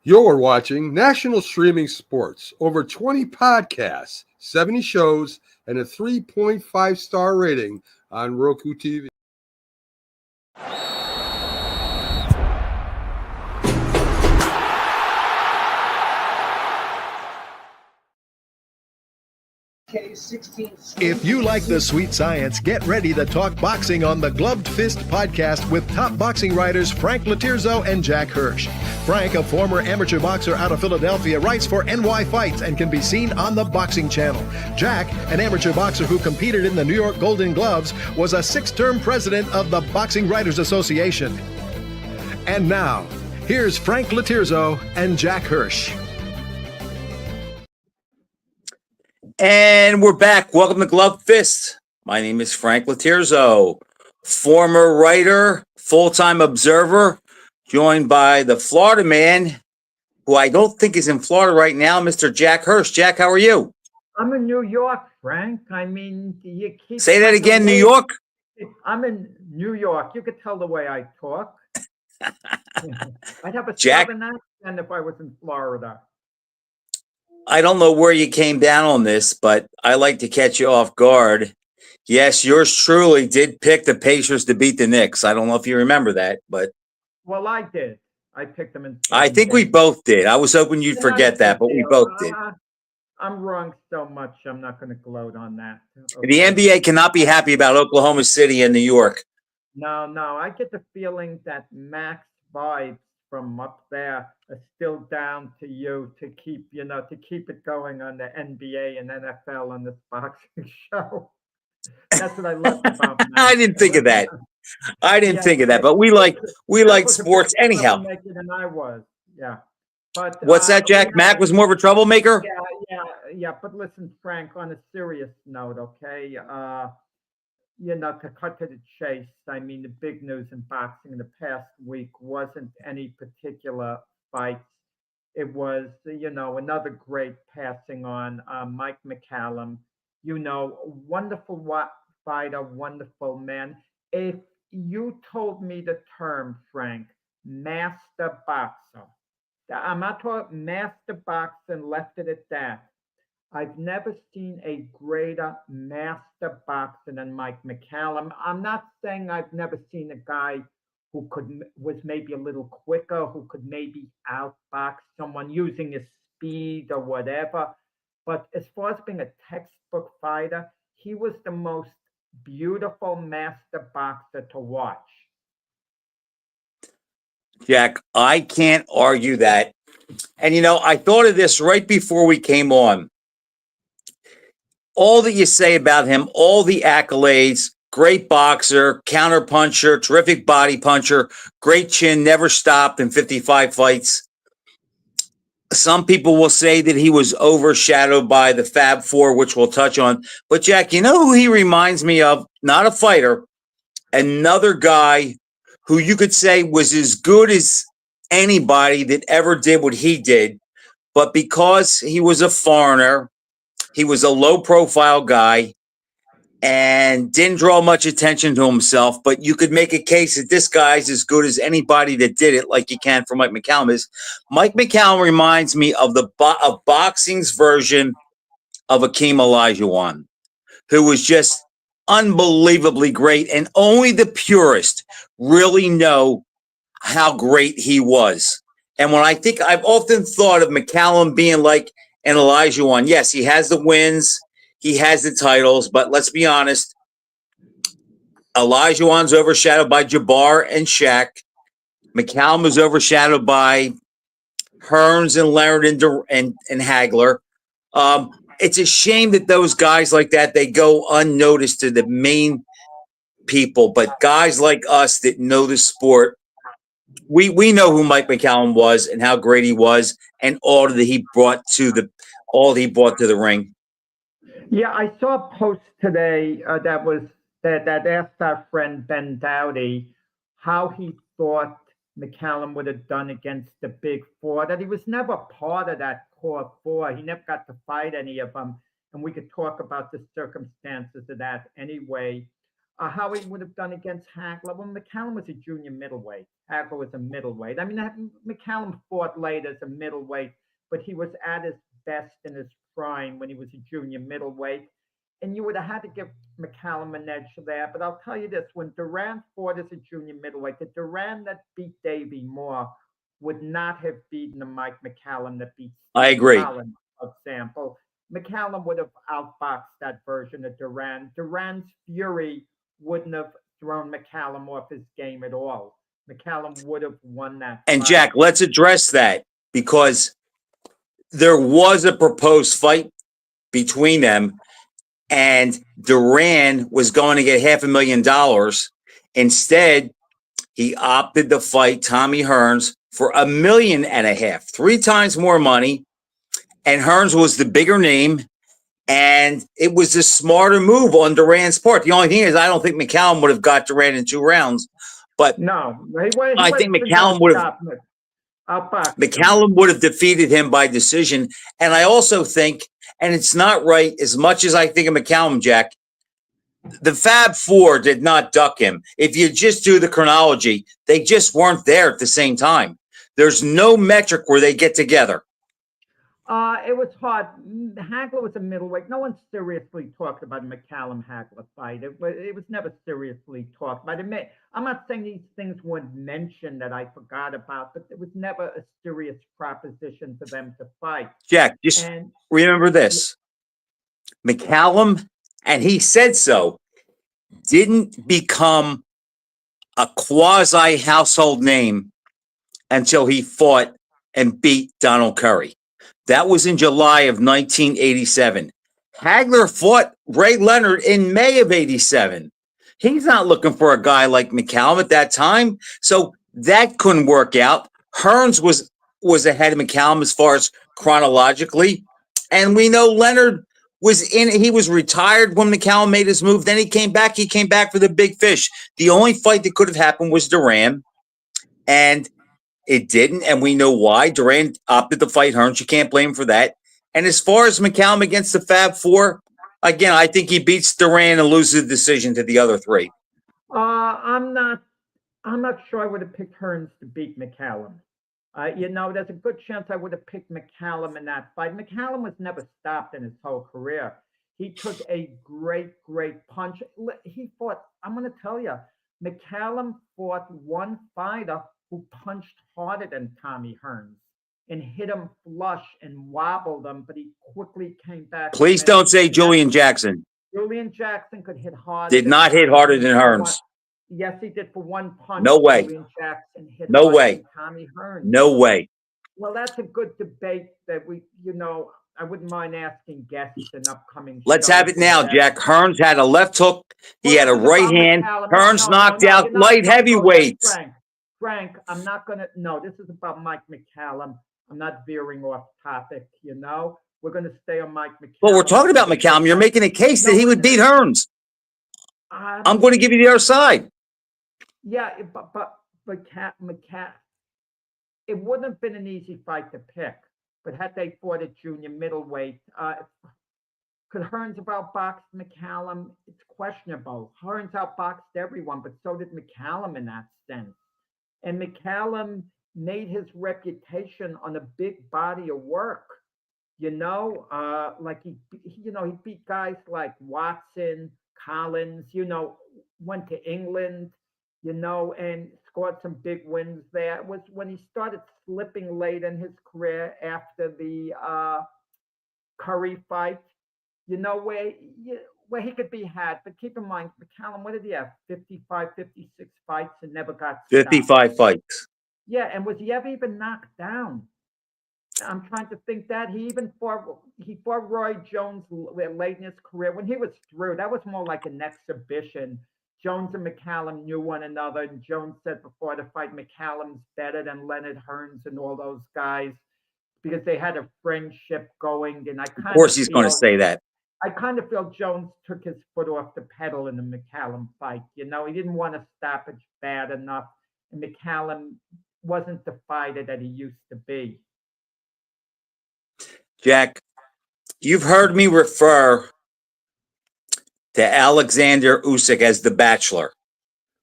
You're watching National Streaming Sports. Over 20 podcasts, 70 shows, and a 3.5-star rating on Roku TV. If you like the sweet science, get ready to talk boxing on the Gloved Fist podcast with top boxing writers Frank Lotierzo and Jack Hirsch. Frank, a former amateur boxer out of Philadelphia, writes for NY Fights and can be seen on the Boxing Channel. Jack, an amateur boxer who competed in the New York Golden Gloves, was a 6-term president of the Boxing Writers Association. And now, here's Frank Lotierzo and Jack Hirsch. And we're back. Welcome to Glove Fist. My name is Frank Lotierzo, former writer, full-time observer, joined by the Florida man, who I don't think is in Florida right now, Mr. Jack Hirsch. Jack, how are you? I'm in New York, Frank. I mean, you keep... Say that again, New York? I'm in New York. You could tell the way I talk. I'd have a Jack, southern accent if I was in Florida. I don't know where you came down on this, but I like to catch you off guard. Yes, yours truly did pick the Pacers to beat the Knicks. I don't know if you remember that, but... Well, I did. I picked them in... I think we both did. I was hoping you'd forget that, but we both did. I'm wrong so much, I'm not going to gloat on that. Okay. The NBA cannot be happy about Oklahoma City and New York. No, I get the feeling that Max vibes from up there are still down to you to keep it going on the NBA and NFL on this boxing show. That's what I love about Max. I didn't think of that. Think of that, but we like sports anyhow. Than I was, yeah. But what's that, Jack? Mac was more of a troublemaker. Yeah. But listen, Frank, on a serious note, okay. To cut to the chase, I mean, the big news in boxing in the past week wasn't any particular fights. It was, another great passing on, Mike McCallum. Wonderful fighter, wonderful man. If you told me the term, Frank, master boxer, I'm not talking master boxer and left it at that. I've never seen a greater master boxer than Mike McCallum. I'm not saying I've never seen a guy who was maybe a little quicker, who could maybe outbox someone using his speed or whatever. But as far as being a textbook fighter, he was the most beautiful master boxer to watch. Jack, I can't argue that. And, I thought of this right before we came on. All that you say about him, all the accolades, great boxer, counter puncher, terrific body puncher, great chin, never stopped in 55 fights. Some people will say that he was overshadowed by the Fab Four, which we'll touch on. But Jack, you know who he reminds me of? Not a fighter, another guy who you could say was as good as anybody that ever did what he did. But because he was a foreigner, he was a low-profile guy and didn't draw much attention to himself. But you could make a case that this guy's as good as anybody that did it, like you can for Mike McCallum is. Mike McCallum reminds me of of boxing's version of Akeem Olajuwon, who was just unbelievably great, and only the purist really know how great he was. And when I've often thought of McCallum being like an Olajuwon. Yes, he has the wins, he has the titles, but let's be honest, Olajuwon's overshadowed by Jabbar and Shaq. McCallum is overshadowed by Hearns and Leonard and Hagler. It's a shame that those guys like that, they go unnoticed to the main people, but guys like us that know the sport, we know who Mike McCallum was and how great he was and all that he brought to the ring. Yeah, I saw a post today that asked our friend Ben Dowdy how he thought McCallum would have done against the Big Four, that he was never part of that core four. He never got to fight any of them. And we could talk about the circumstances of that anyway. how he would have done against Hagler. Well, McCallum was a junior middleweight. Hagler was a middleweight. I mean, McCallum fought late as a middleweight, but he was at his best in his prime when he was a junior middleweight. And you would have had to give McCallum an edge there. But I'll tell you this, when Duran fought as a junior middleweight, the Duran that beat Davey Moore would not have beaten the Mike McCallum that beat I agree. Collins, for example. McCallum would have outboxed that version of Duran. Duran's fury wouldn't have thrown McCallum off his game at all. McCallum would have won that And fight. Jack, let's address that because there was a proposed fight between them, and Duran was going to get $500,000. Instead, he opted to fight Tommy Hearns for $1.5 million, 3 times more money. And Hearns was the bigger name, and it was a smarter move on Duran's part. The only thing is, I don't think McCallum would have got Duran in 2 rounds. But no, I think McCallum would have. McCallum would have defeated him by decision. And I also think, and it's not right, as much as I think of McCallum, Jack, the Fab Four did not duck him. If you just do the chronology, they just weren't there at the same time. There's no metric where they get together. It was hard. Hagler was a middleweight. No one seriously talked about a McCallum-Hagler fight. It was never seriously talked about. I'm not saying these things weren't mentioned that I forgot about, but it was never a serious proposition for them to fight. Jack, just remember this. McCallum, and he said so, didn't become a quasi-household name until he fought and beat Donald Curry. That was in July of 1987. Hagler fought Ray Leonard in May of 87. He's not looking for a guy like McCallum at that time. So that couldn't work out. Hearns was ahead of McCallum as far as chronologically. And we know Leonard he was retired when McCallum made his move. Then he came back for the big fish. The only fight that could have happened was Duran. And it didn't, and we know why. Duran opted to fight Hearns. You can't blame him for that. And as far as McCallum against the Fab Four, again, I think he beats Duran and loses the decision to the other 3. I'm not sure I would have picked Hearns to beat McCallum. There's a good chance I would have picked McCallum in that fight. McCallum was never stopped in his whole career. He took a great punch. He fought, I'm going to tell you, McCallum fought one fighter who punched harder than Tommy Hearns and hit him flush and wobbled him, but he quickly came back. Please don't say Julian Jackson. Julian Jackson could hit hard. Did not hit harder than Hearns. Yes, he did for one punch. No way. Julian Jackson hit no way. Tommy Hearns. No way. Well, that's a good debate that I wouldn't mind asking guests in upcoming Let's shows. have it now, Jack. Hearns had a left hook. He had a right hand. Hearns knocked out light heavyweights. Frank, I'm not going to, no, this is about Mike McCallum. I'm not veering off topic, We're going to stay on Mike McCallum. Well, we're talking about McCallum. You're making a case that he would beat Hearns. I'm going to give you the other side. Yeah, but McCallum, it wouldn't have been an easy fight to pick. But had they fought at junior middleweight, could Hearns have outboxed McCallum? It's questionable. Hearns outboxed everyone, but so did McCallum in that sense. And McCallum made his reputation on a big body of work. Like he beat guys like Watson, Collins. Went to England. And scored some big wins there. It was when he started slipping late in his career after the Curry fight. Where he could be had. But keep in mind, McCallum, what did he have? 55, 56 fights and never got stopped. 55 fights. Yeah, and was he ever even knocked down? I'm trying to think that he fought Roy Jones late in his career. When he was through, that was more like an exhibition. Jones and McCallum knew one another, and Jones said before the fight, McCallum's better than Leonard Hearns and all those guys because they had a friendship going. And of course he's going to say that. I kind of feel Jones took his foot off the pedal in the McCallum fight. He didn't want a stoppage bad enough, and McCallum wasn't the fighter that he used to be. Jack, you've heard me refer to Alexander Usyk as the Bachelor.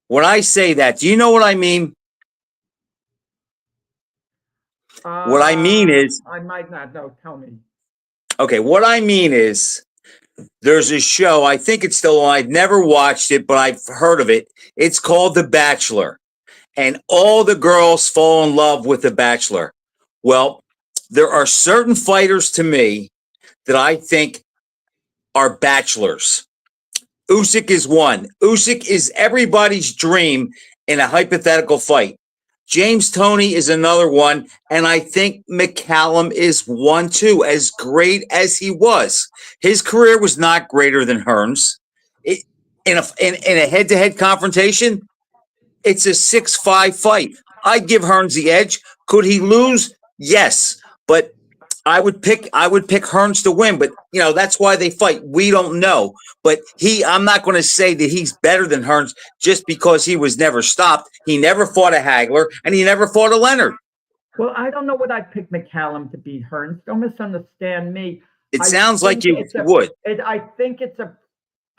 When I say that, do you know what I mean? What I mean is, I might not know. Tell me. okay, what I mean is there's a show, I think it's still on. I've never watched it, but I've heard of it. It's called The Bachelor. And all the girls fall in love with The Bachelor. Well, there are certain fighters to me that I think are bachelors. Usyk is one. Usyk is everybody's dream in a hypothetical fight. James Toney is another one, and I think McCallum is one too, as great as he was. His career was not greater than Hearns. In a head-to-head confrontation, it's a 6-5 fight. I'd give Hearns the edge. Could he lose? Yes, but I would pick Hearns to win, but that's why they fight. We don't know. But I'm not going to say that he's better than Hearns just because he was never stopped. He never fought a Hagler and he never fought a Leonard. Well, I don't know what I'd pick McCallum to beat Hearns. Don't misunderstand me. It sounds like you would. I think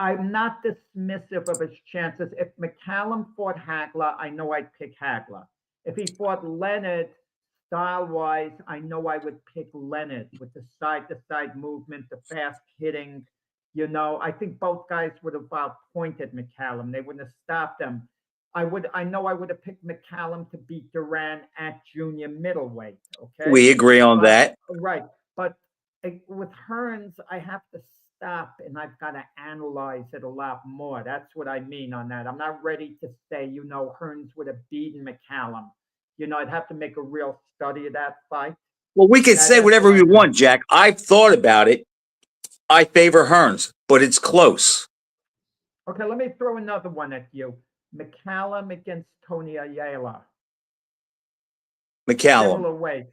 I'm not dismissive of his chances. If McCallum fought Hagler, I know I'd pick Hagler. If he fought Leonard, style-wise, I know I would pick Leonard with the side-to-side movement, the fast hitting. I think both guys would have outpointed McCallum. They wouldn't have stopped him. I know I would have picked McCallum to beat Duran at junior middleweight. Okay, we agree on that. Right, but with Hearns, I have to stop and I've got to analyze it a lot more. That's what I mean on that. I'm not ready to say, Hearns would have beaten McCallum. I'd have to make a real study of that fight. Well, we can say whatever we want, Jack. I've thought about it. I favor Hearns, but it's close. Okay, let me throw another one at you. McCallum against Tony Ayala. McCallum. Similar weight.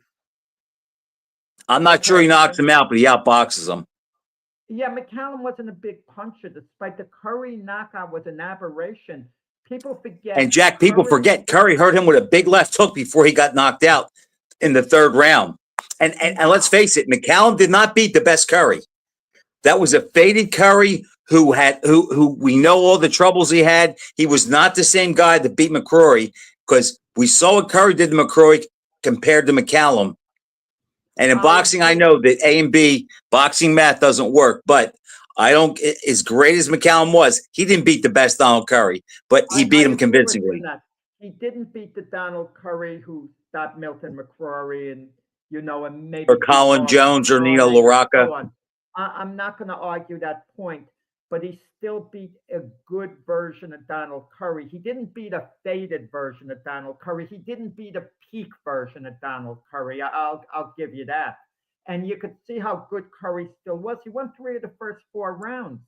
I'm not sure he knocks him out, but he outboxes him. Yeah, McCallum wasn't a big puncher. Despite the Curry knockout was an aberration. People forget. And Jack, people forget Curry hurt him with a big left hook before he got knocked out in the third round. And let's face it, McCallum did not beat the best Curry. That was a faded Curry who we know all the troubles he had. He was not the same guy that beat McCrory, because we saw what Curry did to McCrory compared to McCallum. And in boxing, I know that A and B boxing math doesn't work, but as great as McCallum was, he didn't beat the best Donald Curry, but he beat him convincingly. He didn't beat the Donald Curry who stopped Milton McCrory and maybe or Colin Jones or Nino LaRocca. I'm not going to argue that point, but he still beat a good version of Donald Curry. He didn't beat a faded version of Donald Curry. He didn't beat a peak version of Donald Curry. I'll give you that. And you could see how good Curry still was. He won 3 of the first 4 rounds.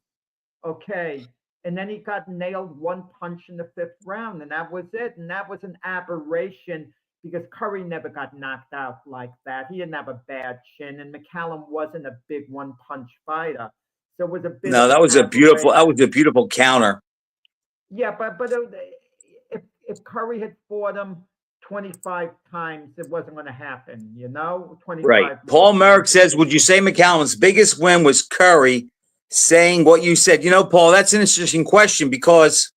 Okay. And then he got nailed one punch in the 5th round, and that was it. And that was an aberration because Curry never got knocked out like that. He didn't have a bad chin, and McCallum wasn't a big one-punch fighter. So it was a bit. No, that was a beautiful counter. Yeah, but if Curry had fought him 25 times, it wasn't going to happen, 25. Right. Paul Merrick says, would you say McCallum's biggest win was Curry saying what you said? Paul, that's an interesting question because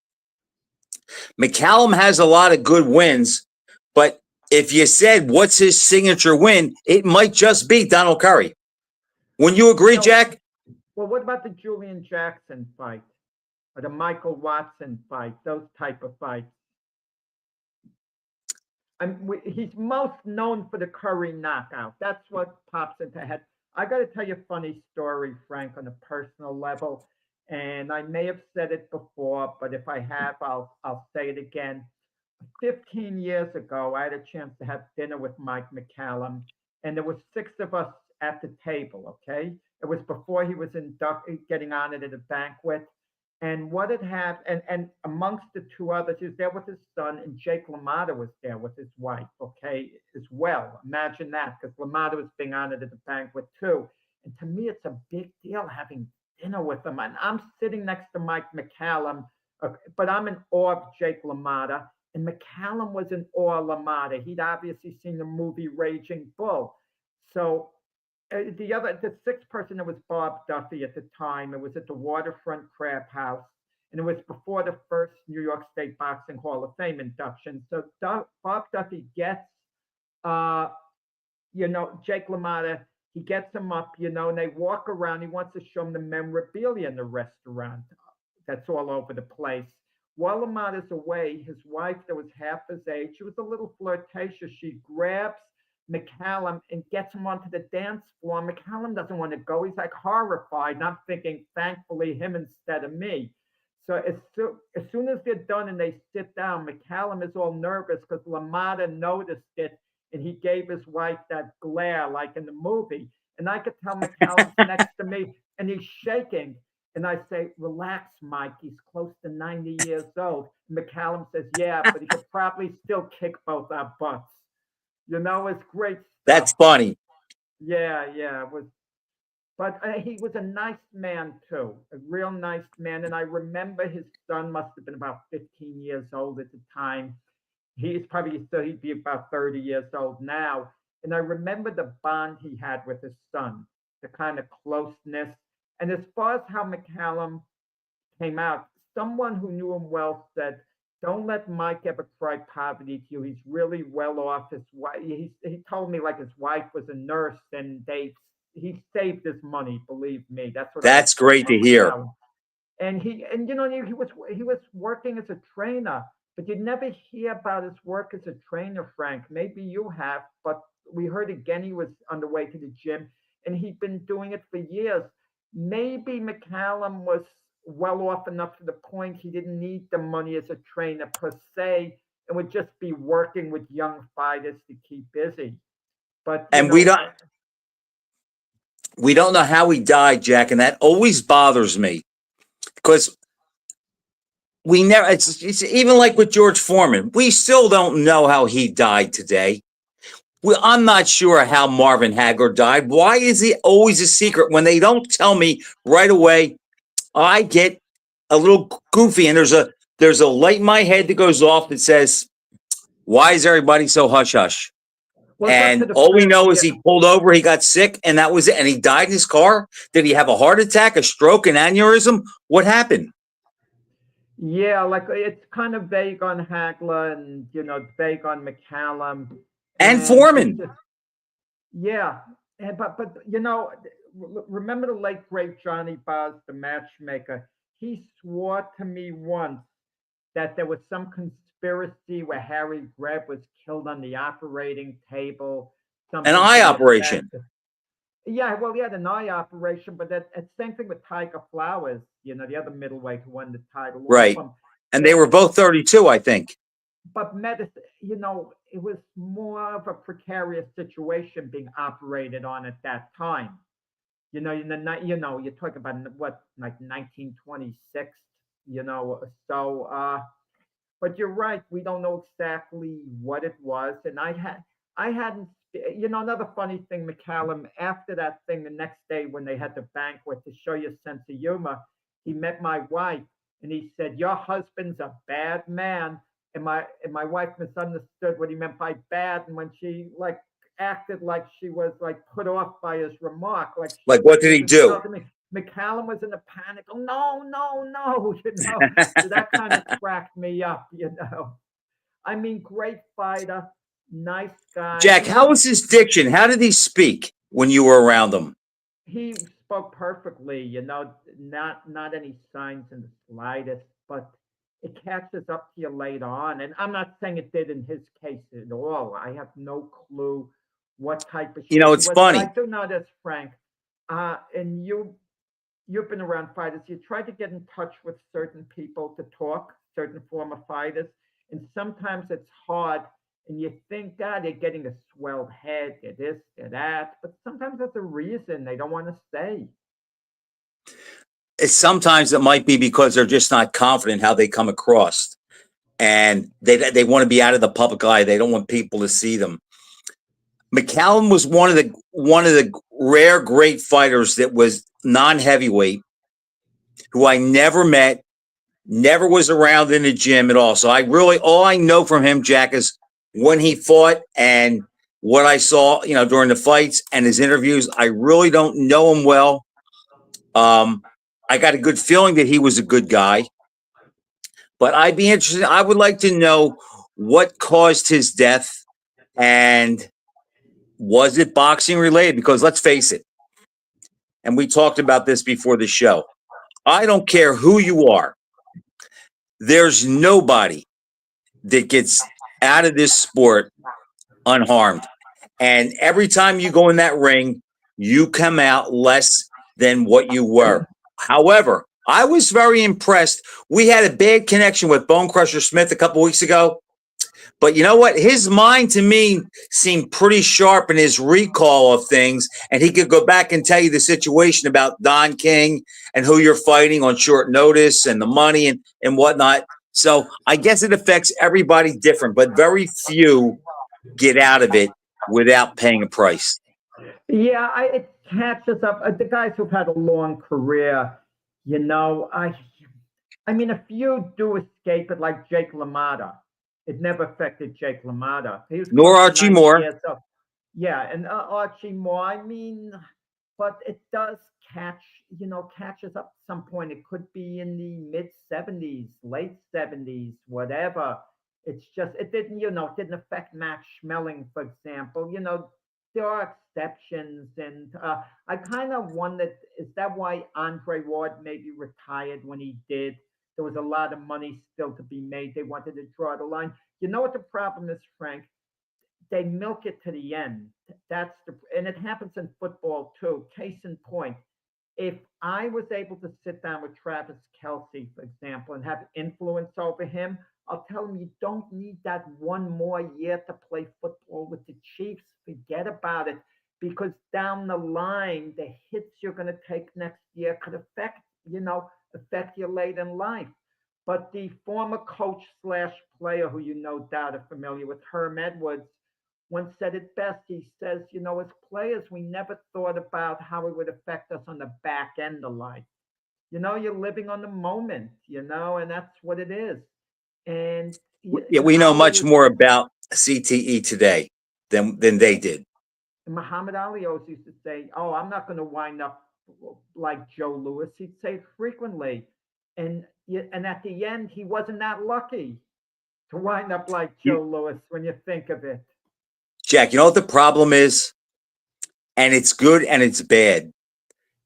McCallum has a lot of good wins, but if you said what's his signature win, it might just be Donald Curry. Wouldn't you agree, Jack? Well, what about the Julian Jackson fight or the Michael Watson fight, those type of fights? He's most known for the Curry knockout. That's what pops into head. I got to tell you a funny story, Frank, on a personal level. And I may have said it before, but if I have, I'll say it again. 15 years ago, I had a chance to have dinner with Mike McCallum, and there was 6 of us at the table, okay? It was before he was getting honored at a banquet. And what had happened, and amongst the 2 others, he was there with his son, and Jake LaMotta was there with his wife, okay, as well. Imagine that, because LaMotta was being honored at the banquet too. And to me, it's a big deal having dinner with him. And I'm sitting next to Mike McCallum, but I'm in awe of Jake LaMotta. And McCallum was in awe of LaMotta. He'd obviously seen the movie Raging Bull. So The sixth person, it was Bob Duffy at the time. It was at the Waterfront Crab House, and it was before the first New York State Boxing Hall of Fame induction. So Bob Duffy gets, uh, Jake LaMotta. He gets him up, and they walk around. He wants to show him the memorabilia in the restaurant that's all over the place. While LaMotta's away, his wife, that was half his age, she was a little flirtatious. She grabs McCallum and gets him onto the dance floor. McCallum doesn't want to go. He's like horrified. And I'm thinking, thankfully, him instead of me. So as soon as they're done and they sit down, McCallum is all nervous because LaMotta noticed it and he gave his wife that glare like in the movie. And I could tell McCallum's next to me and he's shaking. And I say, relax, Mike. He's close to 90 years old. And McCallum says, yeah, but he could probably still kick both our butts. It's great stuff. That's funny. Yeah, it was. But he was a nice man, too, a real nice man. And I remember his son must have been about 15 years old at the time. He'd be about 30 years old now. And I remember the bond he had with his son, the kind of closeness. And as far as how McCallum came out, someone who knew him well said, don't let Mike ever cry poverty to you. He's really well off. His wife, he told me like his wife was a nurse and he saved his money. Believe me, that's great to hear. And he was working as a trainer, but you'd never hear about his work as a trainer, Frank. Maybe you have, but we heard again he was on the way to the gym, and he'd been doing it for years. Maybe McCallum was well off enough to the point he didn't need the money as a trainer per se, and would just be working with young fighters to keep busy. But we don't know how he died, Jack, and that always bothers me because we never. It's even like with George Foreman. We still don't know how he died today. I'm not sure how Marvin Hagler died. Why is it always a secret? When they don't tell me right away, I get a little goofy, and there's a light in my head that goes off that says, "Why is everybody so hush hush?" Well, and all we know is he pulled over, he got sick, and that was it. And he died in his car. Did he have a heart attack, a stroke, an aneurysm? What happened? Yeah, like it's kind of vague on Hagler and vague on McCallum. And Foreman. Yeah. But remember the late, great Johnny Boz, the matchmaker? He swore to me once that there was some conspiracy where Harry Greb was killed on the operating table. An eye operation. Yeah, well, he had an eye operation, but that same thing with Tiger Flowers, the other middleweight who won the title. Right. And they were both 32, I think. But medicine, it was more of a precarious situation being operated on at that time. You're talking about what, like 1926, so, but you're right. We don't know exactly what it was. And I hadn't, another funny thing, McCallum, after that thing, the next day when they had the banquet, to show you a sense of humor, he met my wife and he said, your husband's a bad man. And my wife misunderstood what he meant by bad. And when she acted like she was put off by his remark, like what did he do? McCallum was in a panic. Oh no, So that kind of cracked me up. I mean, great fighter, nice guy. Jack, how was his diction? How did he speak when you were around him? He spoke perfectly. Not any signs in the slightest, but it catches up to you later on. And I'm not saying it did in his case at all. I have no clue what type of shit it's funny. I do know this, Frank. And you've been around fighters. You try to get in touch with certain people to talk, certain former fighters. And sometimes it's hard. And you think, God, they're getting a swelled head, they're this, they're that. But sometimes there's a reason they don't want to stay. Sometimes it might be because they're just not confident how they come across, and they want to be out of the public eye. They don't want people to see them. McCallum was one of the rare great fighters that was non-heavyweight, who I never met, never was around in the gym at all. So all I know from him, Jack, is when he fought, and what I saw, during the fights and his interviews. I really don't know him well. I got a good feeling that he was a good guy, but I'd be interested. I would like to know what caused his death, and was it boxing related? Because let's face it, and we talked about this before the show. I don't care who you are. There's nobody that gets out of this sport unharmed. And every time you go in that ring, you come out less than what you were. However, I was very impressed. We had a bad connection with Bone Crusher Smith a couple weeks ago. But you know what? His mind to me seemed pretty sharp in his recall of things. And he could go back and tell you the situation about Don King and who you're fighting on short notice and the money and whatnot. So I guess it affects everybody different, but very few get out of it without paying a price. Yeah, it catches up. The guys who've had a long career, I mean, a few do escape it, like Jake LaMotta. It never affected Jake LaMotta. He was Nor Archie Moore. Yeah, and Archie Moore. I mean, but it does catches up at some point. It could be in the mid 70s, late 70s, whatever. It's just it didn't affect Max Schmeling, for example. There are exceptions, and I kind of wondered, is that why Andre Ward maybe retired when he did? There was a lot of money still to be made. They wanted to draw the line. You know what the problem is, Frank? They milk it to the end. And it happens in football too. Case in point, if I was able to sit down with Travis Kelce, for example, and have influence over him, I'll tell him you don't need that one more year to play football with the Chiefs. Forget about it. Because down the line, the hits you're going to take next year could affect you late in life. But the former coach / player who you no doubt are familiar with, Herm Edwards, once said it best. He says, as players, we never thought about how it would affect us on the back end of life. You're living on the moment, and that's what it is. And yeah, we know much more about CTE today than they did. Muhammad Ali always used to say, "Oh, I'm not going to wind up like Joe Louis." He'd say it frequently, and at the end, he wasn't that lucky to wind up like Joe Louis when you think of it. Jack, you know what the problem is? And it's good and it's bad.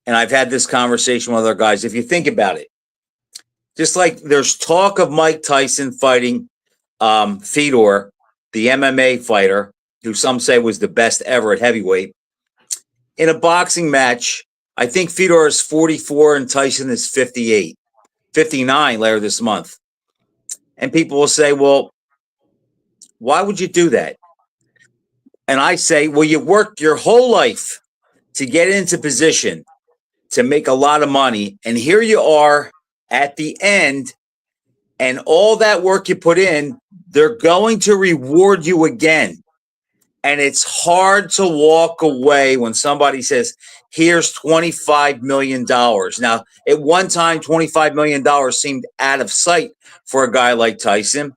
And I've had this conversation with other guys. If you think about it, just like there's talk of Mike Tyson fighting Fedor, the MMA fighter, who some say was the best ever at heavyweight. In a boxing match, I think Fedor is 44 and Tyson is 58, 59 later this month. And people will say, well, why would you do that? And I say, well, you worked your whole life to get into position to make a lot of money. And here you are at the end, and all that work you put in, they're going to reward you again. And it's hard to walk away when somebody says, here's $25 million. Now, at one time, $25 million seemed out of sight for a guy like Tyson.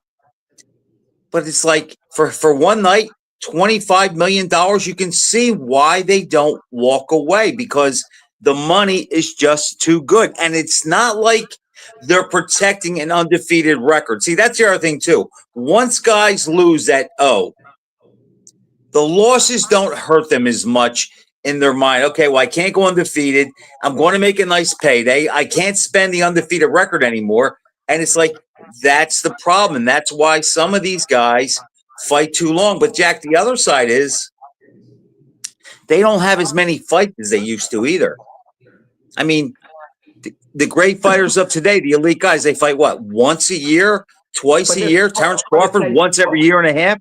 But it's like for one night, $25 million, you can see why they don't walk away, because the money is just too good. And it's not like they're protecting an undefeated record. See, that's the other thing, too. Once guys lose that the losses don't hurt them as much in their mind. Okay, well, I can't go undefeated. I'm going to make a nice payday. I can't spend the undefeated record anymore. And it's like, that's the problem. That's why some of these guys fight too long. But Jack, the other side is they don't have as many fights as they used to either. I mean, the great fighters of today, the elite guys, they fight what, once a year, twice a year? Terrence Crawford once every year and a half.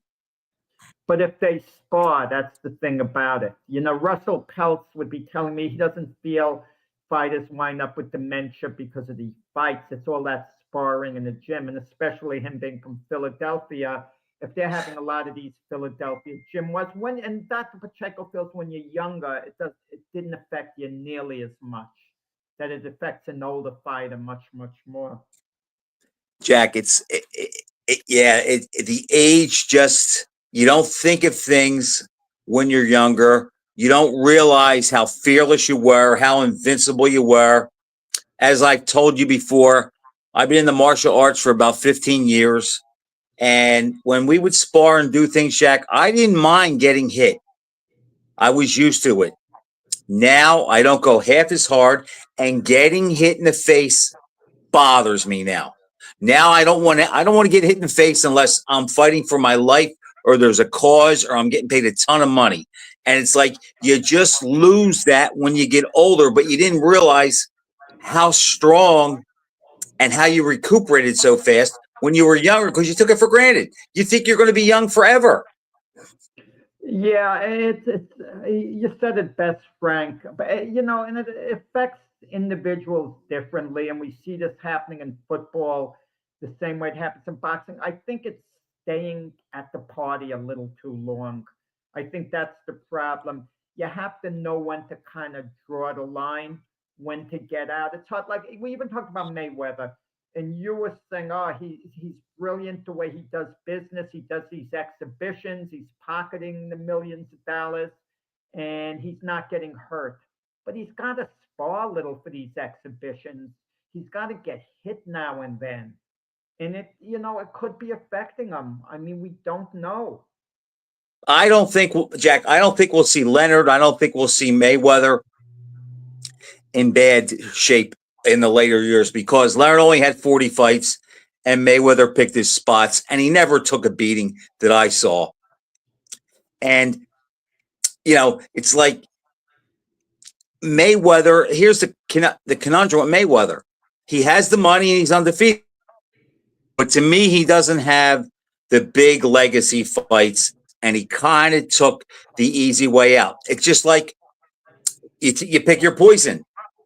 But if they spar, that's the thing about it. Russell Peltz would be telling me he doesn't feel fighters wind up with dementia because of the fights. It's all that sparring in the gym, and especially him being from Philadelphia. If they're having a lot of these Philadelphia gym was and Dr. Pacheco feels when you're younger, it didn't affect you nearly as much. That it affects an older fighter much, much more. Jack, the age just, you don't think of things when you're younger. You don't realize how fearless you were, how invincible you were. As I've told you before, I've been in the martial arts for about 15 years. And when we would spar and do things, Jack, I didn't mind getting hit. I was used to it. Now I don't go half as hard, and getting hit in the face bothers me now. Now I don't want to get hit in the face unless I'm fighting for my life or there's a cause or I'm getting paid a ton of money. And it's like you just lose that when you get older, but you didn't realize how strong and how you recuperated so fast when you were younger because you took it for granted. You think you're going to be young forever. Yeah, it's you said it best, Frank. But and it affects individuals differently, and we see this happening in football the same way it happens in boxing. I think it's staying at the party a little too long. I think that's the problem. You have to know when to kind of draw the line, when to get out. It's hard. Like we even talked about Mayweather, and you were saying, "Oh, he's brilliant the way he does business. He does these exhibitions. He's pocketing the millions of dollars, and he's not getting hurt. But he's got to spar a little for these exhibitions. He's got to get hit now and then, and it could be affecting him. I mean, we don't know." I don't think, Jack, I don't think we'll see Leonard. I don't think we'll see Mayweather in bad shape in the later years because Leonard only had 40 fights and Mayweather picked his spots and he never took a beating that I saw. And, it's like Mayweather, here's the conundrum with Mayweather. He has the money and he's undefeated. But to me, he doesn't have the big legacy fights and he kind of took the easy way out. It's just like you pick your poison.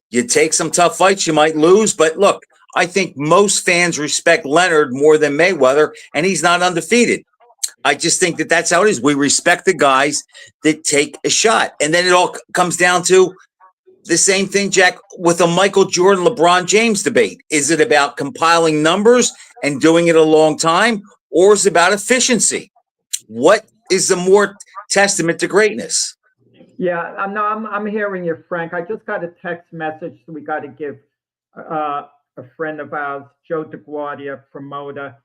You take some tough fights, you might lose. But look, I think most fans respect Leonard more than Mayweather, and he's not undefeated. I just think that that's how it is. We respect the guys that take a shot. And then it all comes down to the same thing, Jack, with a Michael Jordan, LeBron James debate. Is it about compiling numbers and doing it a long time, or is it about efficiency? What is the more testament to greatness? Yeah, I'm hearing you, Frank. I just got a text message, so we got to give a friend of ours, Joe DeGuardia, promoter.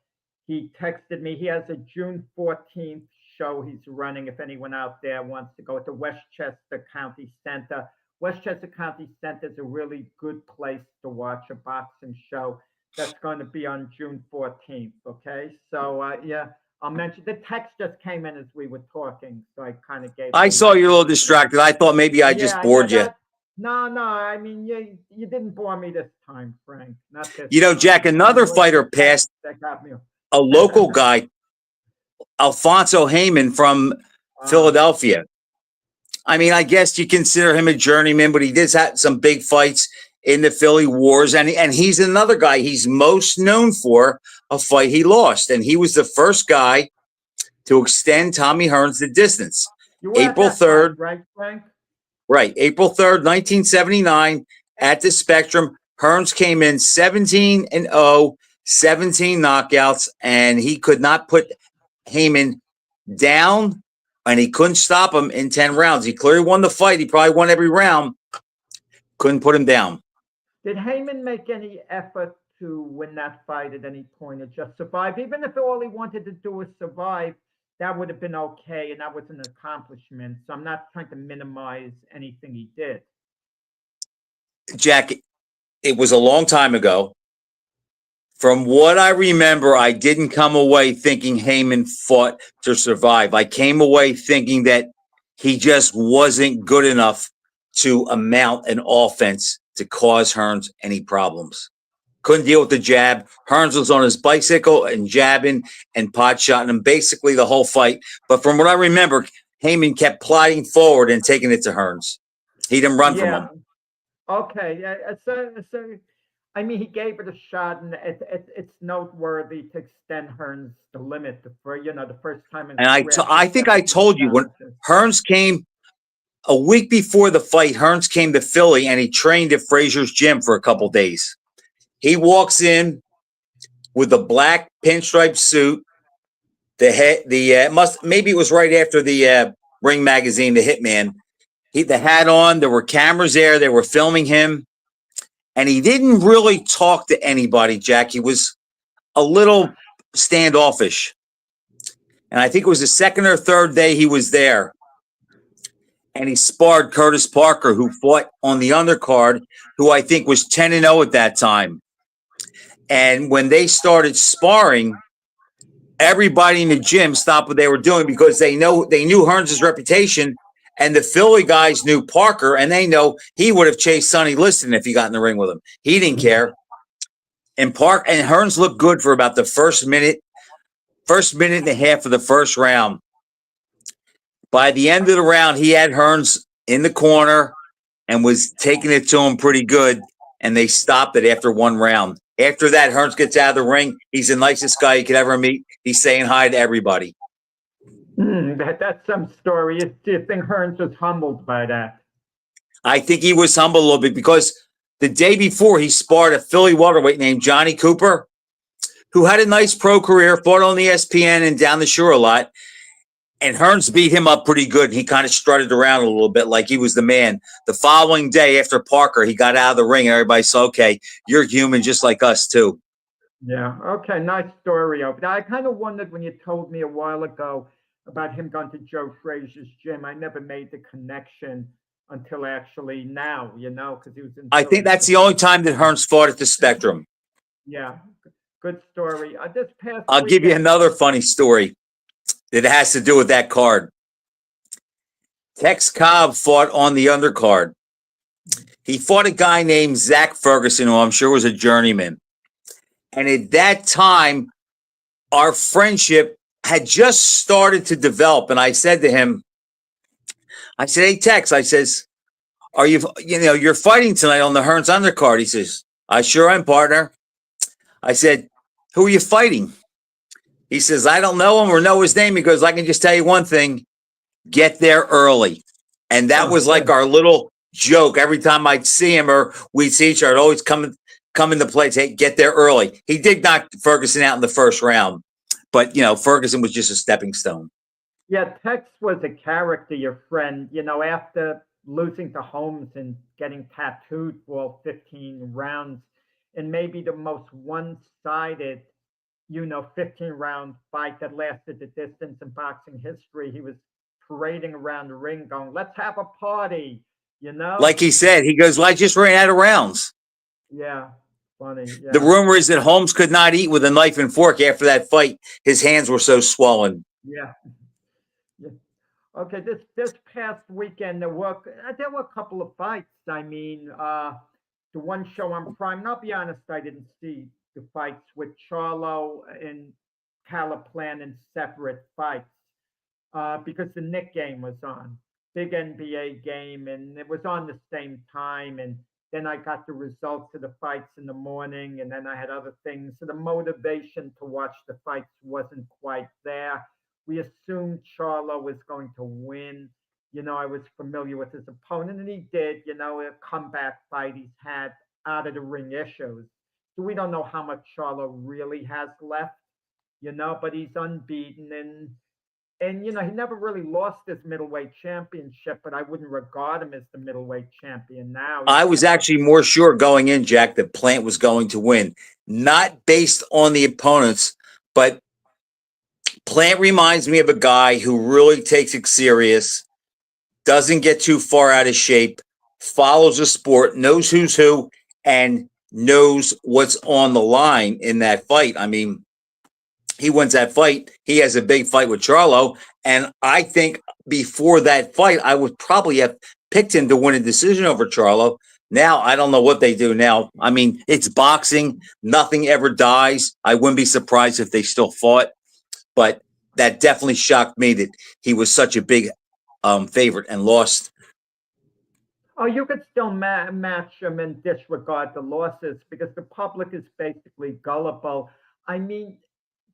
He texted me. He has a June 14th show he's running. If anyone out there wants to go to Westchester County Center. Westchester County Center is a really good place to watch a boxing show. That's going to be on June 14th. Okay, so yeah. I'll mention the text just came in as we were talking, so I kind of gave. I saw you a little distracted. I thought maybe I just bored you. No. I mean, you didn't bore me this time, Frank. Not this. Jack, another fighter passed that got me. A local guy, Alfonso Heyman from Philadelphia. I mean, I guess you consider him a journeyman, but he did have some big fights in the Philly Wars, and he's another guy. He's most known for a fight he lost, and he was the first guy to extend Tommy Hearns the distance. April 3rd, right, Frank? Right, April 3rd, 1979, at the Spectrum. Hearns came in 17-0, 17 knockouts, and he could not put Heyman down, and he couldn't stop him in 10 rounds. He clearly won the fight. He probably won every round. Couldn't put him down. Did Heyman make any effort to win that fight at any point or just survive? Even if all he wanted to do was survive, that would have been okay, and that was an accomplishment. So I'm not trying to minimize anything he did. Jack, it was a long time ago. From what I remember, I didn't come away thinking Heyman fought to survive. I came away thinking that he just wasn't good enough to amount an offense to cause Hearns any problems. Couldn't deal with the jab. Hearns was on his bicycle and jabbing and pot shotting him basically the whole fight. But from what I remember, Heyman kept plodding forward and taking it to Hearns. He didn't run from him. Okay. Yeah. So, I mean, he gave it a shot, and it's noteworthy to extend Hearns the limit for the first time. And I think I told you when Hearns came a week before the fight, Hearns came to Philly and he trained at Frazier's gym for a couple days. He walks in with a black pinstripe suit. Maybe it was right after the Ring Magazine, the Hitman. He had the hat on. There were cameras there. They were filming him. And he didn't really talk to anybody, Jack. He was a little standoffish. And I think it was the second or third day he was there. And he sparred Curtis Parker, who fought on the undercard, who I think was 10-0 at that time. And when they started sparring, everybody in the gym stopped what they were doing because they knew Hearns' reputation, and the Philly guys knew Parker, and they know he would have chased Sonny Liston if he got in the ring with him. He didn't care. And Hearns looked good for about the first minute and a half of the first round. By the end of the round, he had Hearns in the corner and was taking it to him pretty good, and they stopped it after one round. After that, Hearns gets out of the ring. He's the nicest guy you could ever meet. He's saying hi to everybody. That's some story. Do you think Hearns was humbled by that? I think he was humbled a little bit because the day before he sparred a Philly welterweight named Johnny Cooper, who had a nice pro career, fought on the ESPN and down the shore a lot. And Hearns beat him up pretty good. He kind of strutted around a little bit like he was the man. The following day after Parker, he got out of the ring and everybody said, okay, you're human just like us too. Yeah. Okay. Nice story. I kind of wondered when you told me a while ago about him going to Joe Frazier's gym. I never made the connection until actually now, because he was in. I think that's the only time that Hearns fought at the Spectrum. Yeah. Good story. I'll give you another funny story that has to do with that card. Tex Cobb fought on the undercard. He fought a guy named Zach Ferguson, who I'm sure was a journeyman. And at that time, our friendship had just started to develop. And I said to him, I said, hey, Tex, I says, are you're fighting tonight on the Hearns undercard. He says, I sure am, partner. I said, who are you fighting? He says, I don't know him or know his name. He goes, I can just tell you one thing, get there early. And that was like our little joke. Every time I'd see him or we'd see each other, I'd always come into play, say, get there early. He did knock Ferguson out in the first round, but, Ferguson was just a stepping stone. Yeah, Tex was a character, your friend. After losing to Holmes and getting tattooed for 15 rounds, and maybe the most one-sided 15-round fight that lasted the distance in boxing history. He was parading around the ring going, let's have a party, Like he said, he goes, well, I just ran out of rounds. Yeah, funny. Yeah. The rumor is that Holmes could not eat with a knife and fork after that fight. His hands were so swollen. Yeah. Okay, this past weekend, there were a couple of fights. I mean, the one show on Prime, and I'll be honest, I didn't see the fights with Charlo and Calaplan in separate fights because the Knick game was on, big NBA game, and it was on the same time. And then I got the results of the fights in the morning, and then I had other things. So the motivation to watch the fights wasn't quite there. We assumed Charlo was going to win. I was familiar with his opponent, and he did, a comeback fight he's had out of the ring issues. So we don't know how much Charlo really has left, but he's unbeaten. And he never really lost his middleweight championship, but I wouldn't regard him as the middleweight champion now. I was actually more sure going in, Jack, that Plant was going to win, not based on the opponents, but Plant reminds me of a guy who really takes it serious, doesn't get too far out of shape, follows the sport, knows who's who, and knows what's on the line in that fight. I mean, he wins that fight. He has a big fight with Charlo. And I think before that fight, I would probably have picked him to win a decision over Charlo. Now, I don't know what they do now. I mean, it's boxing. Nothing ever dies. I wouldn't be surprised if they still fought. But that definitely shocked me that he was such a big favorite and lost. Oh, you could still match them and disregard the losses because the public is basically gullible. I mean,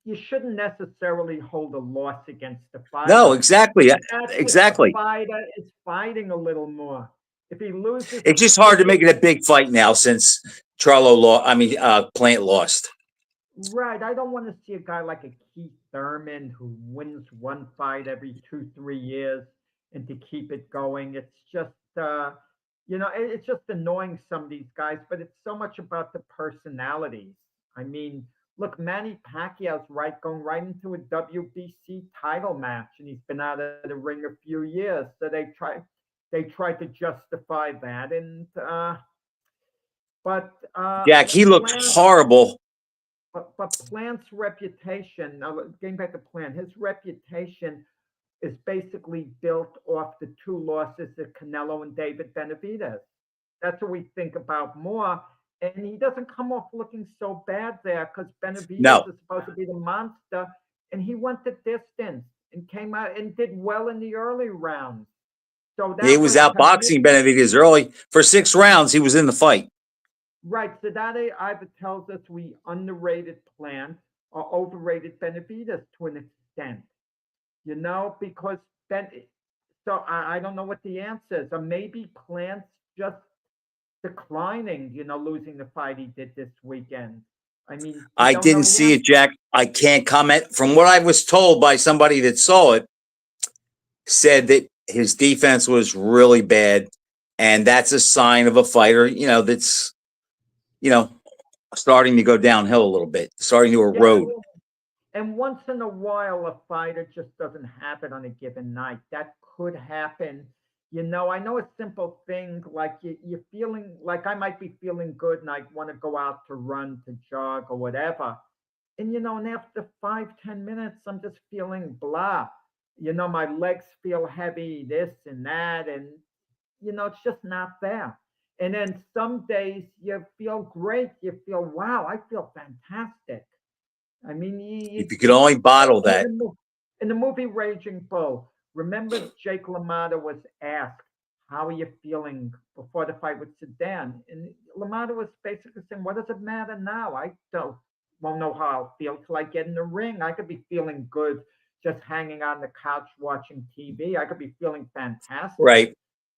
you shouldn't necessarily hold a loss against the fighter. No, exactly. Exactly. The fighter is fighting a little more. If he loses, it's just hard to make it a big fight now since Charlo lost. I mean, Plant lost. Right. I don't want to see a guy like a Keith Thurman who wins one fight every 2-3 years. and to keep it going. It's just, it's just annoying some of these guys, but it's so much about the personalities. I mean, look, Manny Pacquiao's going right into a WBC title match, and he's been out of the ring a few years. So they tried to justify that, and but Jack, he looked Plant, horrible. but Plant's reputation. Now, getting back to Plant, his reputation is basically built off the two losses to Canelo and David Benavidez. That's what we think about more. And he doesn't come off looking so bad there because Benavidez No, is supposed to be the monster, and he went the distance and came out and did well in the early rounds. So he that was was outboxing Benavidez early. For 6 rounds, he was in the fight. right. So that either tells us we underrated Plant or overrated Benavidez to an extent, because Ben. So I don't know what the answer is. Or maybe Plant's just declining, losing the fight he did this weekend. I mean, we I don't know didn't the see it, answer. Jack. I can't comment. From what I was told by somebody that saw it, said that his defense was really bad, and that's a sign of a fighter, that's, you know, starting to go downhill a little bit, starting to Yeah, erode. and once in a while, a fighter just doesn't have it on a given night. That could happen. I know a simple thing like you're feeling like I might be feeling good and I want to go out to run, to jog, or whatever. And after 5, 10 minutes, I'm just feeling blah. My legs feel heavy, this and that, and it's just not there. And then some days you feel great. You feel, wow, I feel fantastic. I mean, If you could only bottle in that. the movie Raging Bull, remember Jake LaMotta was asked, how are you feeling before the fight with Sedan? And LaMotta was basically saying, what does it matter now? I won't know how I'll feel till I get in the ring. I could be feeling good just hanging on the couch watching TV. I could be feeling fantastic. Right.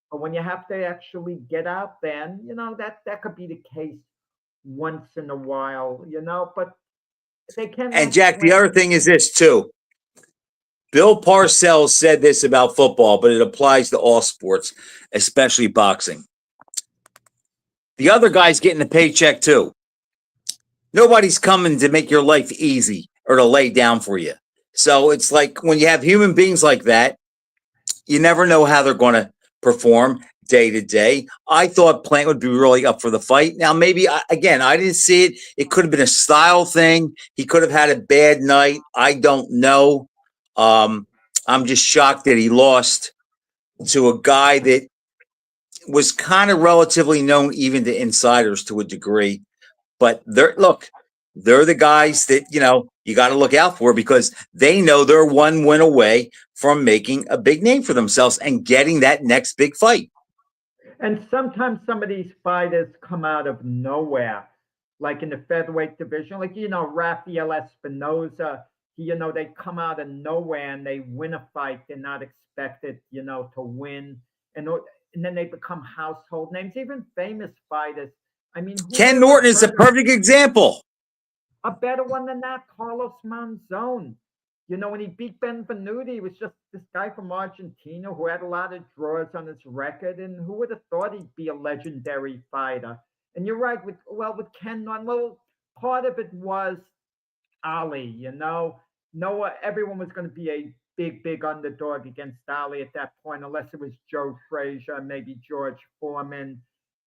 But when you have to actually get out there, that could be the case once in a while, but they can And have Jack, the other thing is this too. Bill Parcells said this about football, but it applies to all sports, especially boxing. The other guy's getting a paycheck too. Nobody's coming to make your life easy or to lay down for you. So it's like when you have human beings like that, you never know how they're going to perform day to day. I thought Plant would be really up for the fight. Now, maybe, again, I didn't see it. It could have been a style thing. He could have had a bad night. I don't know. I'm just shocked that he lost to a guy that was kind of relatively known even to insiders to a degree. But they're the guys that, you got to look out for because they know they're one win away from making a big name for themselves and getting that next big fight. And sometimes some of these fighters come out of nowhere, like in the featherweight division, like, Rafael Espinoza, they come out of nowhere and they win a fight. They're not expected, to win. And then they become household names, even famous fighters. I mean, Ken Norton is a perfect example. A better one than that, Carlos Monzon. When he beat Benvenuti, he was just this guy from Argentina who had a lot of draws on his record, and who would have thought he'd be a legendary fighter? And you're right, with Ken Norton, part of it was Ali, Noah, everyone was going to be a big underdog against Ali at that point, unless it was Joe Frazier, maybe George Foreman.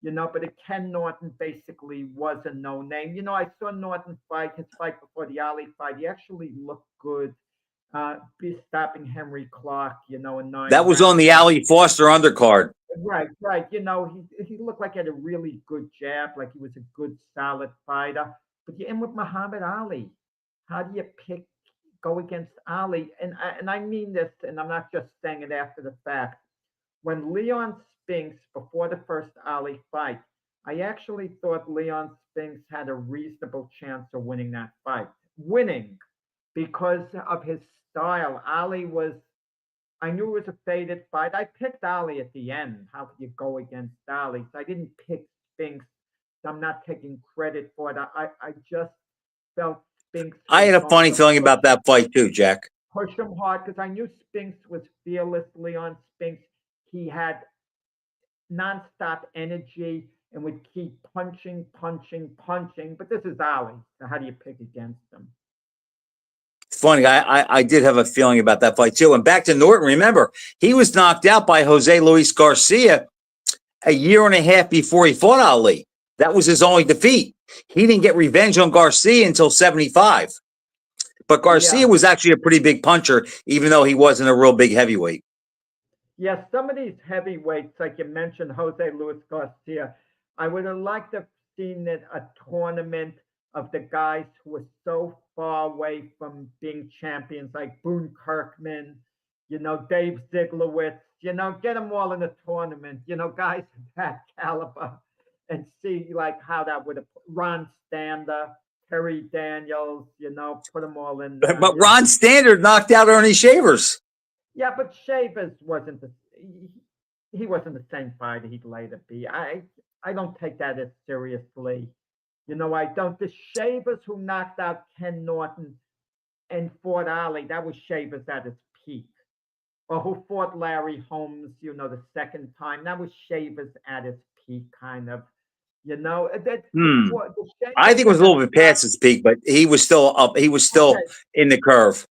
But Ken Norton basically was a no name. I saw Norton fight, his fight before the Ali fight. He actually looked good, stopping Henry Clark, in 9 That was on the Ali Foster undercard. Right. He looked like he had a really good jab, like he was a good, solid fighter. But you're in with Muhammad Ali. How do you go against Ali? And I mean this, and I'm not just saying it after the fact. When Leon Spinks, before the first Ali fight, I actually thought Leon Spinks had a reasonable chance of winning that fight. Winning because of his style. I knew it was a faded fight. I picked Ali at the end. How could you go against Ali? So I didn't pick Spinks. So I'm not taking credit for it. I just felt Spinks. I had a funny feeling about that fight too, Jack. push him hard because I knew Spinks was fearlessly on Spinks. He had nonstop energy and would keep punching, punching, punching. But this is Ali. So how do you pick against him? Funny, I did have a feeling about that fight too. And back to Norton, remember, he was knocked out by Jose Luis Garcia a year and a half before he fought Ali. That was his only defeat. He didn't get revenge on Garcia until 75. But Garcia was actually a pretty big puncher, even though he wasn't a real big heavyweight. Yeah, some of these heavyweights, like you mentioned, Jose Luis Garcia, I would have liked to have seen it a tournament of the guys who were so far away from being champions, like Boone Kirkman, Dave Ziglowitz, get them all in a tournament, guys of that caliber, and see like how that would have Ron Stander, Terry Daniels, put them all in. But Ron Stander knocked out Ernie Shavers. Yeah, but Shavers wasn't he wasn't the same fighter he'd later be. I don't take that as seriously. I don't. The Shavers who knocked out Ken Norton and fought Ali, that was Shavers at his peak. Or who fought Larry Holmes, the second time, that was Shavers at his peak, kind of. I think it was a little bit past his peak, but he was still up. He was still in the curve.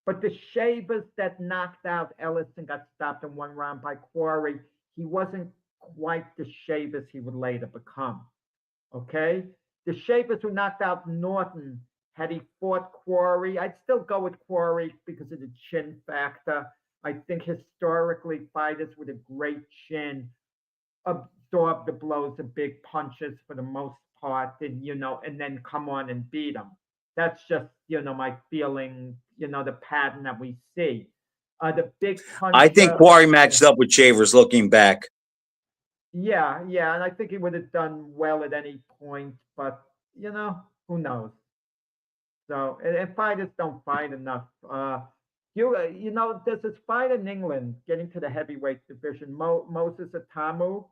But the Shavers that knocked out Ellis and got stopped in one round by Quarry, he wasn't quite the Shavers he would later become. Okay? The Shavers who knocked out Norton, had he fought Quarry, I'd still go with Quarry because of the chin factor. I think historically fighters with a great chin absorb the blows of big punches for the most part, and then come on and beat them. That's just, my feeling, the pattern that we see. The big punch. I think Quarry matched up with Shavers looking back. Yeah, and I think he would have done well at any point, but, who knows? So, and fighters don't fight enough. There's this fight in England getting to the heavyweight division, Moses Atamu.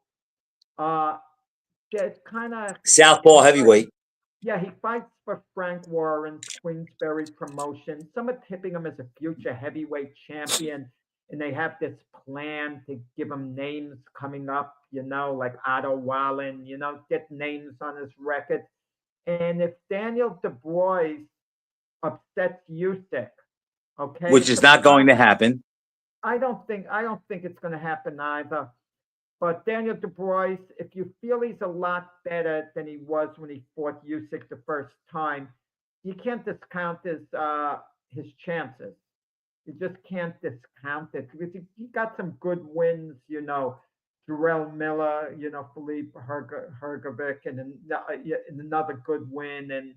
Kind of Southpaw heavyweight. Yeah, he fights for Frank Warren's Queensberry promotion. Some are tipping him as a future heavyweight champion, and they have this plan to give him names coming up, like Otto Wallen, get names on his record. And if Daniel Dubois upsets Usyk, okay, which is not going to happen. I don't think it's going to happen either. But Daniel Dubois, if you feel he's a lot better than he was when he fought Usyk the first time, you can't discount his chances. You just can't discount it because he got some good wins, Jarrell Miller, Philippe Hergovic, and another good win,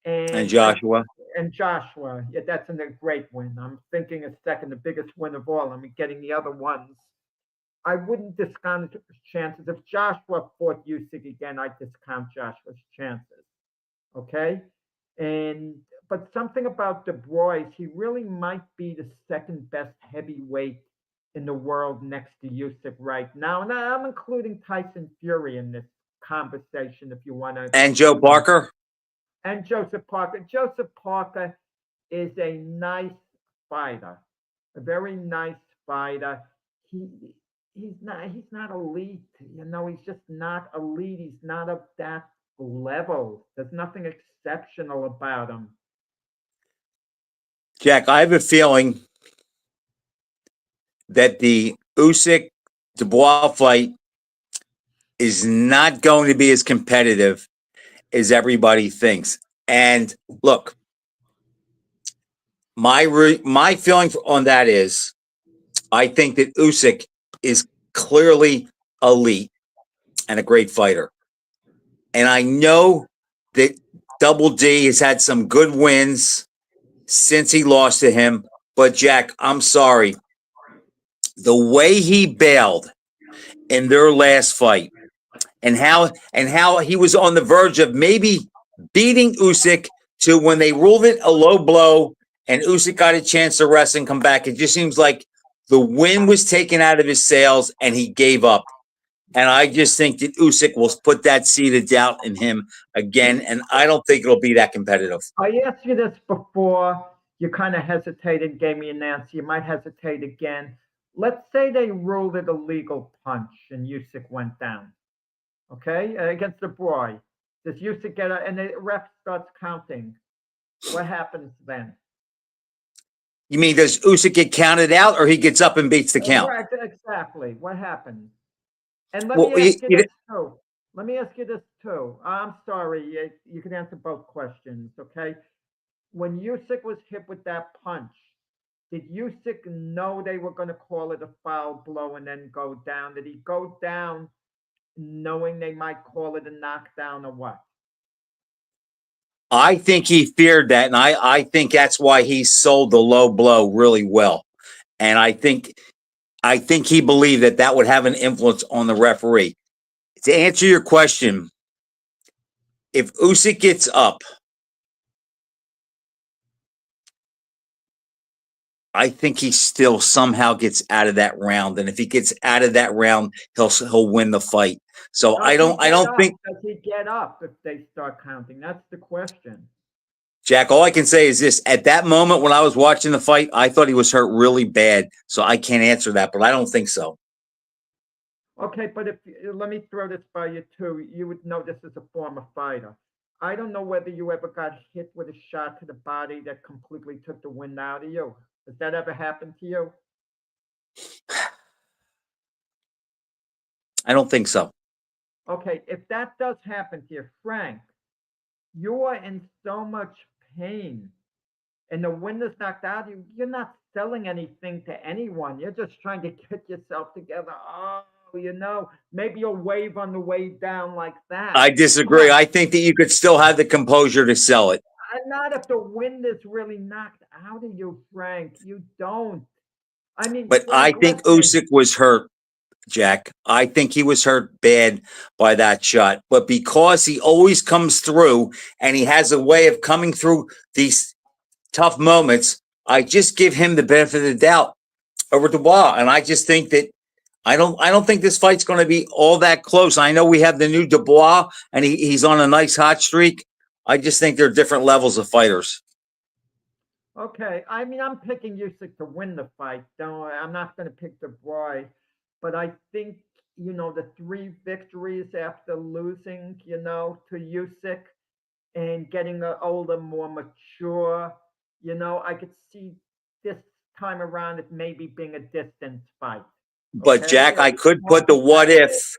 and Joshua. And Joshua, yeah, that's a great win. I'm thinking a second, the biggest win of all. I'm getting the other ones. I wouldn't discount his chances. If Joshua fought Usyk again, I'd discount Joshua's chances. Okay? But something about Dubois, he really might be the second best heavyweight in the world next to Usyk right now. And I'm including Tyson Fury in this conversation if you want to. And Joe Parker? And Joseph Parker. Joseph Parker is a nice fighter, a very nice fighter. He's not elite, he's just not elite. He's not of that level. There's nothing exceptional about him. Jack, I have a feeling that the Usyk Dubois fight is not going to be as competitive as everybody thinks. And look, my feeling on that is I think that Usyk is clearly elite and a great fighter. And I know that Double D has had some good wins since he lost to him. But Jack, I'm sorry. The way he bailed in their last fight and how he was on the verge of maybe beating Usyk to when they ruled it a low blow and Usyk got a chance to rest and come back. It just seems like the wind was taken out of his sails and he gave up. And I just think that Usyk will put that seed of doubt in him again. And I don't think it'll be that competitive. I asked you this before. You kind of hesitated, gave me an answer. You might hesitate again. Let's say they ruled it a legal punch and Usyk went down. Okay, against the boy. Does Usyk get and the ref starts counting? What happens then? You mean does Usyk get counted out, or he gets up and beats the count? Right, exactly. What happens? And let Well, me ask you this too. Let me ask you this too. I'm sorry, you can answer both questions, okay? When Usyk was hit with that punch, did Usyk know they were going to call it a foul blow and then go down? Did he go down knowing they might call it a knockdown or what? I think he feared that, and I think that's why he sold the low blow really well. And I think he believed that that would have an influence on the referee. To answer your question, if Usyk gets up, I think he still somehow gets out of that round, and if he gets out of that round, he'll win the fight. So I don't think. Does he get up if they start counting? That's the question. Jack, all I can say is this. At that moment when I was watching the fight, I thought he was hurt really bad. So I can't answer that, but I don't think so. Okay, but let me throw this by you too. You would know this as a former fighter. I don't know whether you ever got hit with a shot to the body that completely took the wind out of you. Has that ever happened to you? I don't think so. Okay, if that does happen to you, Frank, you are in so much pain and the wind is knocked out of you, you're not selling anything to anyone. You're just trying to get yourself together. Oh, maybe you'll wave on the way down like that. I disagree. I think that you could still have the composure to sell it. Not if the wind is really knocked out of you, Frank. You don't. I mean, but Frank, I think Usyk was hurt, Jack. I think he was hurt bad by that shot. But because he always comes through and he has a way of coming through these tough moments, I just give him the benefit of the doubt over Dubois. And I just think that I don't think this fight's going to be all that close. I know we have the new Dubois and he's on a nice hot streak. I just think they're different levels of fighters. Okay, I mean, I'm picking Usyk to win the fight. I'm not going to pick Dubois, but I think the 3 victories after losing, to Usyk and getting older, more mature, I could see this time around it maybe being a distance fight. But Jack, I could put the what if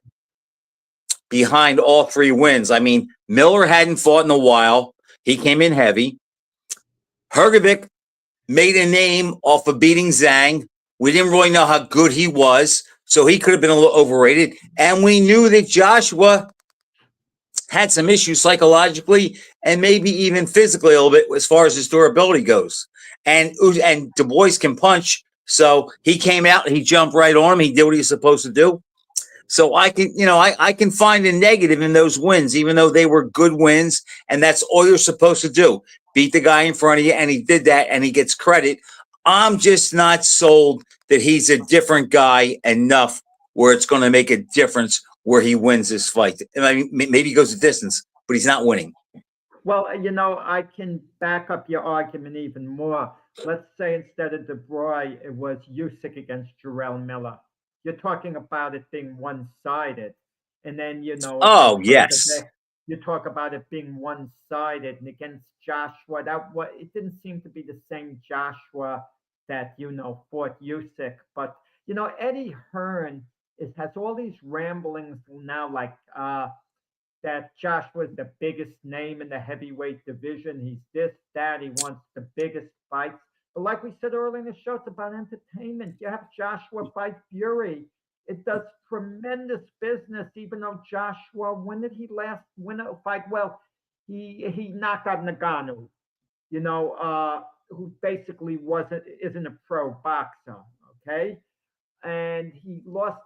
behind all 3 wins. I mean, Miller hadn't fought in a while. He came in heavy. Hrgovic made a name off of beating Zhang. We didn't really know how good he was, so he could have been a little overrated. And we knew that Joshua had some issues psychologically and maybe even physically a little bit as far as his durability goes. And Dubois can punch, so he came out and he jumped right on him. He did what he was supposed to do. So I can, I can find a negative in those wins, even though they were good wins, and that's all you're supposed to do. Beat the guy in front of you, and he did that, and he gets credit. I'm just not sold that he's a different guy enough where it's going to make a difference where he wins this fight. I mean, maybe he goes a distance, but he's not winning. Well, I can back up your argument even more. Let's say instead of Dubois, it was Usyk against Jarrell Miller. You're talking about it being one-sided. And then, Oh, yes. You talk about it being one-sided and against Joshua. It didn't seem to be the same Joshua that, fought Usyk. But, Eddie Hearn has all these ramblings now like that Joshua's the biggest name in the heavyweight division. He's this, that. He wants the biggest fights. But like we said earlier in the show, it's about entertainment. You have Joshua fight Fury. It does tremendous business, even though Joshua, when did he last win a fight? Well, he knocked out Nagano, who basically isn't a pro boxer, okay? And he lost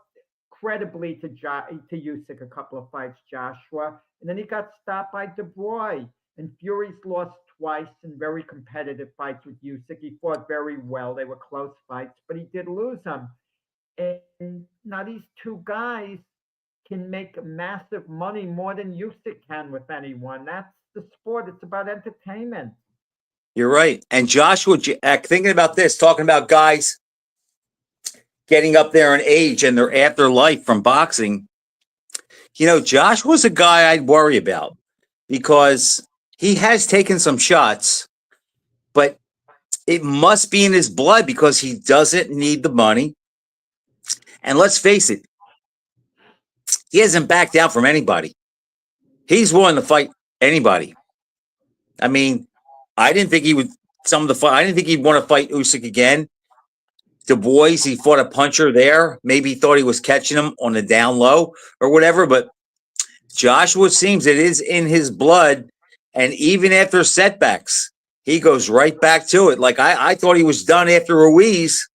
credibly to Usyk a couple of fights, Joshua. And then he got stopped by Dubois. And Fury's lost twice in very competitive fights with Usyk. He fought very well. They were close fights, but he did lose them. And now these 2 guys can make massive money, more than Usyk can with anyone. That's the sport. It's about entertainment. You're right. And Joshua Jack, thinking about this, talking about guys getting up there in age and their afterlife from boxing, Josh was a guy I'd worry about because he has taken some shots, but it must be in his blood because he doesn't need the money. And let's face it, he hasn't backed down from anybody. He's willing to fight anybody. I mean, I didn't think he would. I didn't think he'd want to fight Usyk again. Du Bois, he fought a puncher there. Maybe he thought he was catching him on the down low or whatever. But Joshua seems it is in his blood, and even after setbacks, he goes right back to it. Like I thought he was done after Ruiz,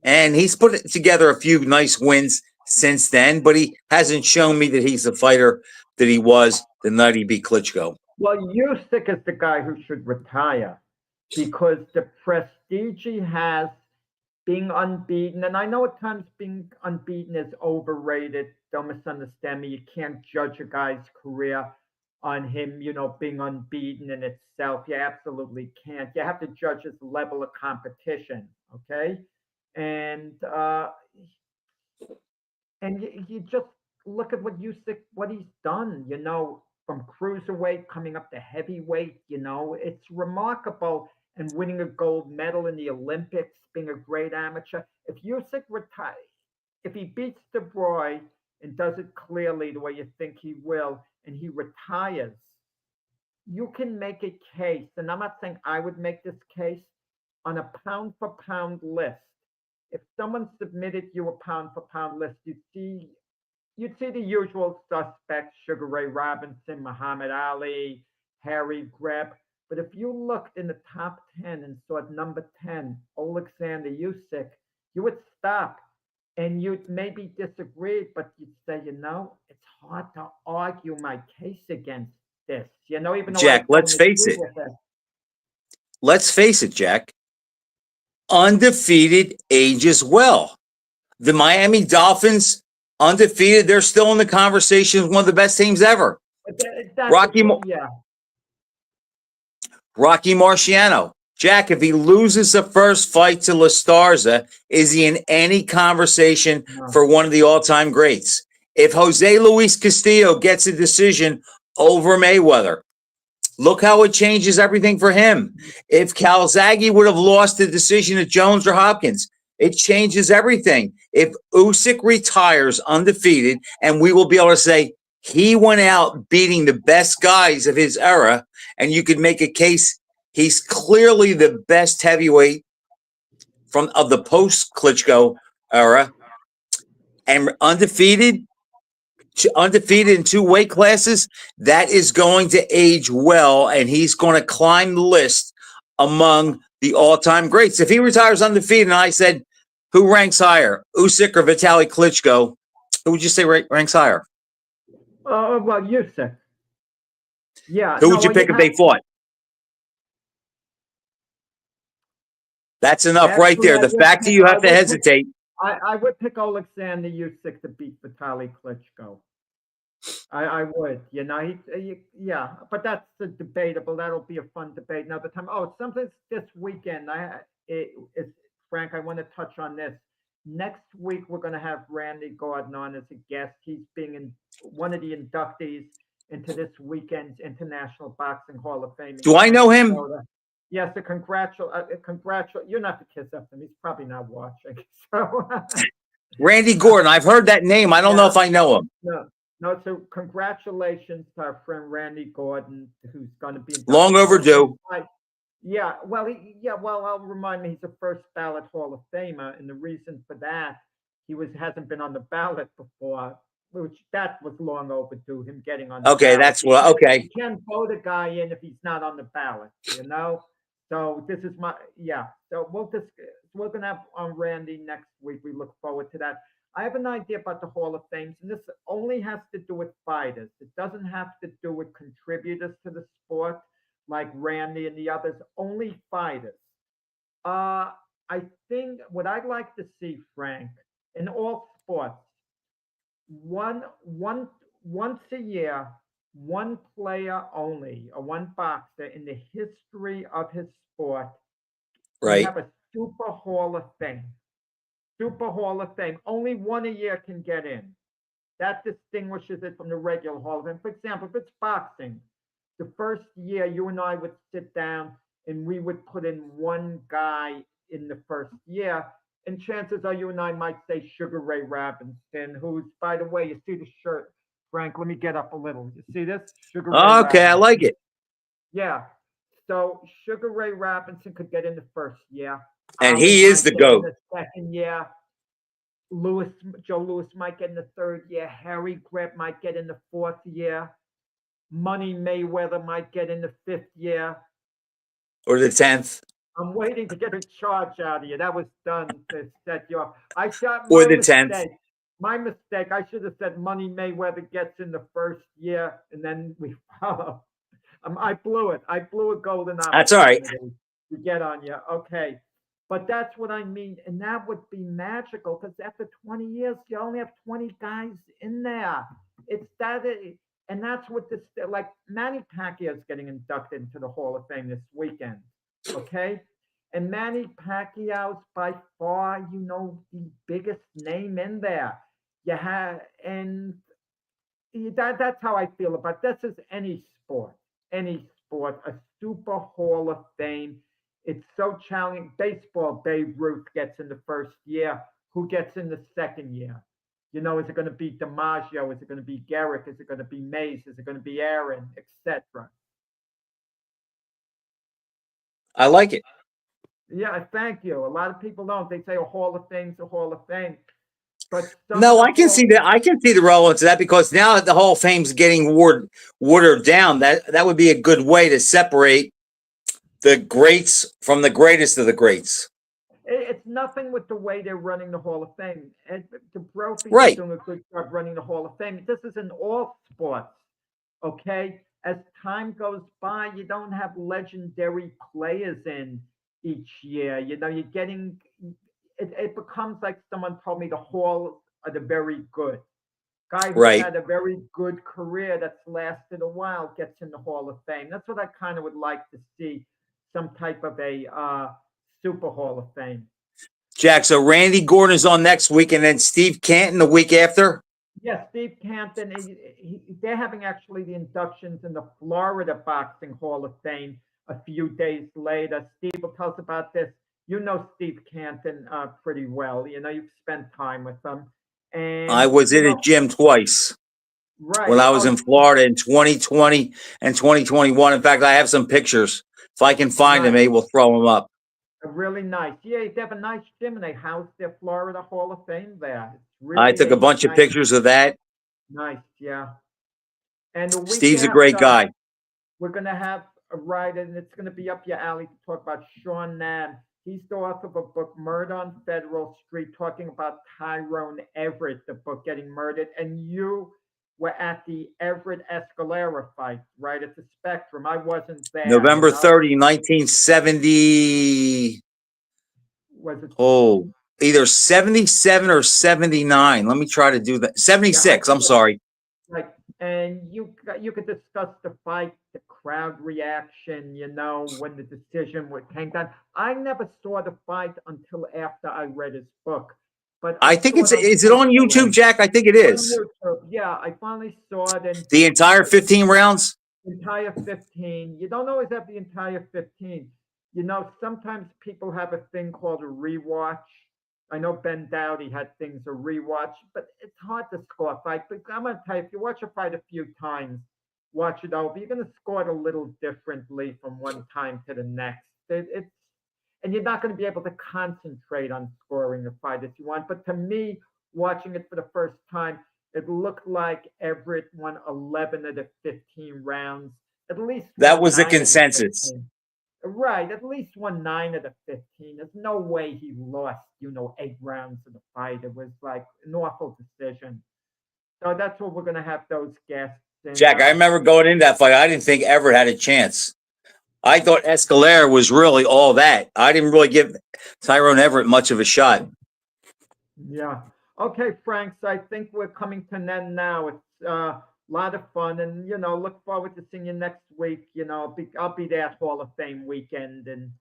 and he's put together a few nice wins since then. But he hasn't shown me that he's the fighter that he was the night he beat Klitschko. Well, Usyk is the guy who should retire because the prestige he has being unbeaten, and I know at times being unbeaten is overrated. Don't misunderstand me. You can't judge a guy's career on him, being unbeaten in itself. You absolutely can't. You have to judge his level of competition, okay? And you just look at what he's done, from cruiserweight coming up to heavyweight, it's remarkable. And winning a gold medal in the Olympics, being a great amateur. If Usyk retires, if he beats Du Bois and does it clearly the way you think he will, and he retires, you can make a case, and I'm not saying I would make this case, on a pound for pound list. If someone submitted you a pound for pound list, you'd see the usual suspects: Sugar Ray Robinson, Muhammad Ali, Harry Greb. But if you looked in the top 10 and saw at number 10, Alexander Usyk, you would stop and you'd maybe disagree, but you'd say, it's hard to argue my case against this, even though Jack, I let's don't face agree it. with it. Let's face it, Jack. Undefeated ages well. The Miami Dolphins, undefeated, they're still in the conversation as one of the best teams ever. Rocky Marciano. Jack, if he loses the first fight to La Starza, is he in any conversation for one of the all-time greats? If Jose Luis Castillo gets a decision over Mayweather, look how it changes everything for him. If Calzaghe would have lost the decision to Jones or Hopkins, it changes everything. If Usyk retires undefeated, and we will be able to say he went out beating the best guys of his era, and you could make a case he's clearly the best heavyweight of the post-Klitschko era, and undefeated in two weight classes, that is going to age well, and he's going to climb the list among the all-time greats. If he retires undefeated, and I said, who ranks higher, Usyk or Vitaly Klitschko, who would you say ranks higher? Well, Usyk. Yeah. Who would you pick if they fought? That's enough right there. The fact that you have to hesitate. I would pick Alexander Usyk to beat Vitaly Klitschko. I would, yeah, but that's debatable. That'll be a fun debate another time. Oh, something this weekend. Frank, I want to touch on this. Next week, we're going to have Randy Gordon on as a guest. He's being one of the inductees into this weekend's International Boxing Hall of Fame. Do I know him? Yes, congratulate. You're not the kiss up to him. He's probably not watching. So, Randy Gordon. I've heard that name. I don't know if I know him. No. So congratulations to our friend Randy Gordon, who's going to be long overdue. Yeah. Well, I'll remind me, he's a first ballot Hall of Famer, and the reason for that, he hasn't been on the ballot before, which that was long overdue. Him getting on. Okay, ballot. that's what. Okay. You can't vote a guy in if he's not on the ballot. So this is So we're going to have on Randy next week. We look forward to that. I have an idea about the Hall of Fames, and this only has to do with fighters. It doesn't have to do with contributors to the sport like Randy and the others, only fighters. I think what I'd like to see, Frank, in all sports, once a year, one player only, or one boxer in the history of his sport can Right. have a Super Hall of Fame. Super Hall of Fame. Only one a year can get in. That distinguishes it from the regular Hall of Fame. For example, if it's boxing, the first year you and I would sit down and we would put in one guy in the first year. And chances are you and I might say Sugar Ray Robinson, who's, by the way, you see the shirt, Frank, let me get up a little. You see this? Sugar Ray Okay, I Robinson. like it. Yeah. So Sugar Ray Robinson could get in the first year. And Ali he is might the get in GOAT. the second year. Joe Louis might get in the third year. Harry Greb might get in the fourth year. Money Mayweather might get in the fifth year. Or the 10th. I'm waiting to get a charge out of you. That was done to set you up. I shot Or my the 10th. mistake. My mistake. I should have said Money Mayweather gets in the first year, and then we follow. I blew it. I blew a golden That's all right. opportunity to get on you. Okay. But that's what I mean. And that would be magical because after 20 years, you only have 20 guys in there. It's that, and that's what this, like Manny Pacquiao is getting inducted into the Hall of Fame this weekend. Okay. And Manny Pacquiao's by far, the biggest name in there. You have, and that's how I feel about this. Is any sport, a Super Hall of Fame. It's so challenging. Baseball, Babe Ruth gets in the first year. Who gets in the second year? Is it going to be DiMaggio? Is it going to be Garrick? Is it going to be Mays? Is it going to be Aaron, etc.? I like it. Yeah, thank you. A lot of people don't. They say a Hall of Fame's a Hall of Fame. But No, I can see that. I can see the relevance of that because now that the Hall of Fame's getting watered down, that would be a good way to separate the greats from the greatest of the greats. It's nothing with the way they're running the Hall of Fame. And the Brophy's Right. doing a good job running the Hall of Fame. This is in all sports, okay? As time goes by, you don't have legendary players in each year. You're getting, it becomes like someone told me the Hall are the very good. Guy who's Right. had a very good career that's lasted a while gets in the Hall of Fame. That's what I kind of would like to see, some type of a Super Hall of Fame. Jack, so Randy Gordon is on next week, and then Steve Canton the week after? Yeah, Steve Canton. They're having actually the inductions in the Florida Boxing Hall of Fame a few days later. Steve will tell us about this. You know Steve Canton pretty well. You've spent time with him. And I was in a gym twice. Right. When I was in Florida in 2020 and 2021. In fact, I have some pictures. If I can find them, maybe we'll throw them up. Really nice. Yeah, they have a nice gym, and they house their Florida Hall of Fame there. It's really I took a bunch of pictures of that. Nice, yeah. And the week Steve's a great guy. We're going to have a writer, and it's going to be up your alley to talk about Sean Nam. He's the author of a book, Murder on Federal Street, talking about Tyrone Everett, the book getting murdered. And you were at the Everett Escalera fight, right at the Spectrum. I wasn't there. November 30, 1970. Was it? Oh, either 77 or 79. Let me try to do that. 76. I'm sorry. Like, and you could discuss the fight, the crowd reaction, when the decision came down. I never saw the fight until after I read his book. But I think is it on YouTube, Jack? I think it is. Yeah, I finally saw it. And the entire 15 rounds? Entire 15. You don't always have the entire 15. Sometimes people have a thing called a rewatch. I know Ben Dowdy had things a rewatch, but it's hard to score a fight. But I'm going to tell you, if you watch a fight a few times, watch it over, you're going to score it a little differently from one time to the next. And you're not going to be able to concentrate on scoring the fight as you want. But to me, watching it for the first time, it looked like Everett won 11 of the 15 rounds. At least that was the consensus. Right, at least won 9 of the 15. There's no way he lost, 8 rounds of the fight. It was like an awful decision. So that's what we're going to have those guests. And, Jack, I remember going into that fight. I didn't think Everett had a chance. I thought Escalera was really all that. I didn't really give Tyrone Everett much of a shot. Yeah. Okay, Frank. So I think we're coming to an end now. It's lot of fun, and look forward to seeing you next week. I'll be there at Hall of Fame weekend, and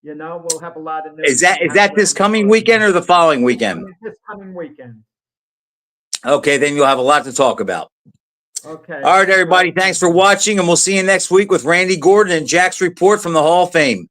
we'll have a lot of news. Is that this coming weekend or the following weekend? This coming weekend. Okay, then you'll have a lot to talk about. Okay. All right, everybody. Thanks for watching, and we'll see you next week with Randy Gordon and Jack's report from the Hall of Fame.